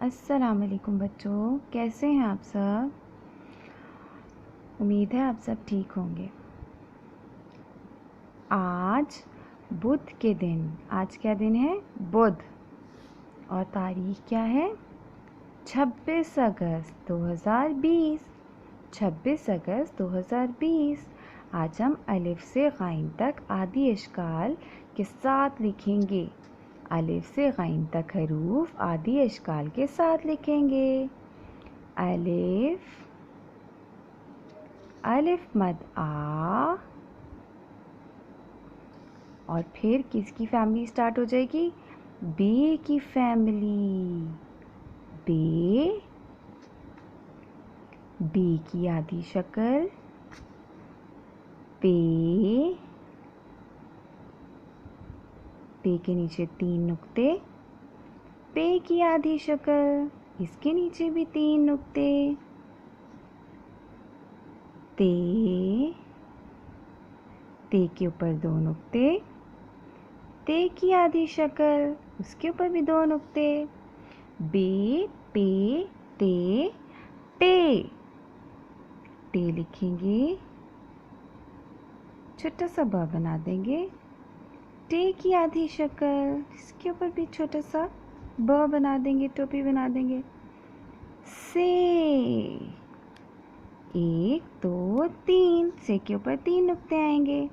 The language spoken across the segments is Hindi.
अस्सलाम वालेकुम बच्चों, कैसे हैं आप सब। उम्मीद है आप सब ठीक होंगे। आज बुध के दिन, आज क्या दिन है? बुध। और तारीख क्या है? 26 अगस्त 2020। 26 अगस्त 2020। आज हम अलिफ से ग़ाइन तक आदि अशकाल के साथ लिखेंगे। अलिफ से ग़ाइन तक हरूफ आदि अशकाल के साथ लिखेंगे। अलिफ, अलिफ मद आ, और फिर किसकी फैमिली स्टार्ट हो जाएगी? बे की फैमिली। बे, बे की आधी शक्ल पे, पे के नीचे 3 नुक्ते, पे की आधी शक्ल, इसके नीचे भी 3 नुक्ते, ते, ते के ऊपर 2 नुक्ते, ते की आधी शक्ल, उसके ऊपर भी 2 नुक्ते, बे, पे, ते, टे। टे लिखेंगे, छोटा सा ब बना देंगे, टे की आधी शक्ल, इसके ऊपर भी छोटा सा ब बना देंगे, टोपी बना देंगे। से, 1 2 3, से के ऊपर 3 नुक्ते आएंगे।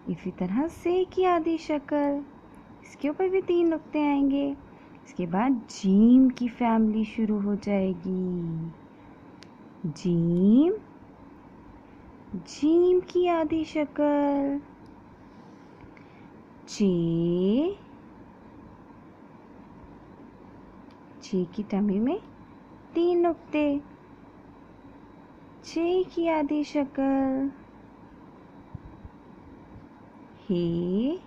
इसी तरह से की आधी शक्ल, इसके ऊपर भी 3 नुक्ते आएंगे। इसके बाद जीम की फैमिली शुरू हो जाएगी। जीम, जीम की आधी शक्ल, चे, चे की टमी में 3 नुक्ते, चे की आधी शक्ल, हे,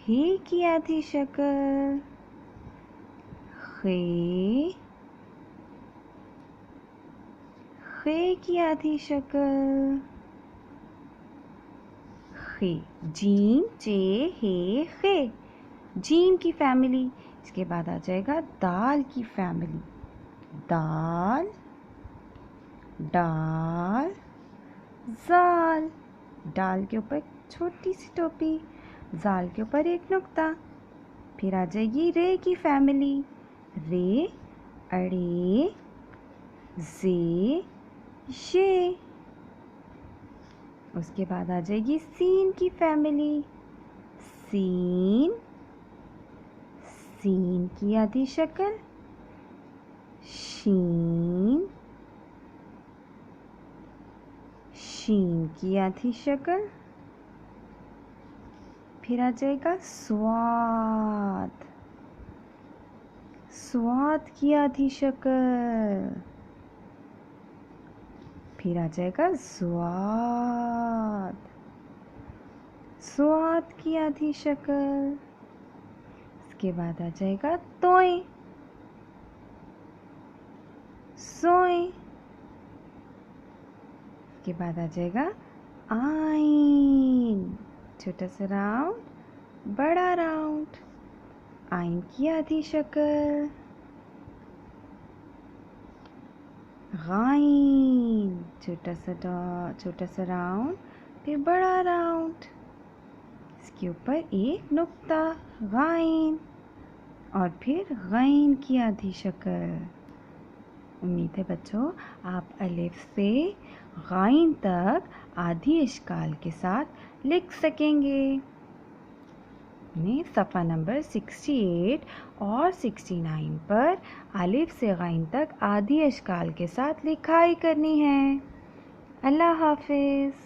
हे की आधी शक्ल, खे, खे की आधी शक्ल, खे। जीम, चे, हे, खे, जीम की फैमिली। इसके बाद आ जाएगा दाल की फैमिली। दाल, डाल, जाल। डाल के ऊपर छोटी सी टोपी, जाल के ऊपर 1 नुक्ता। फिर आ जाएगी रे की फैमिली। रे, अड़े, जे, ये। उसके बाद आ जाएगी सीन की फैमिली। सीन, सीन की आधी शक्ल, शीन, शीन की आधी शक्ल। फिर आ जाएगा स्वाद, स्वाद की आधी शक्ल। फिर आ जाएगा स्वाद, स्वाद की आधी शक्ल। इसके बाद आ जाएगा तोय, सोय। इसके बाद आ जाएगा आइन, छोटा सा राउंड, बड़ा राउंड। आइन की आधी शक्ल, गाइन, छोटा सा राउंड, फिर बड़ा राउंड। इसके ऊपर 1 नुक्ता, गाइन, और फिर गैन की आधी शक्ल। उम्मीद है बच्चों आप अलिफ से गाइन तक आधी अशकाल के साथ लिख सकेंगे। सफ़ा नंबर 68 और 69 पर अलिफ से गाइन तक आधी अशकाल के साथ लिखाई करनी है। अल्लाह हाफिज़।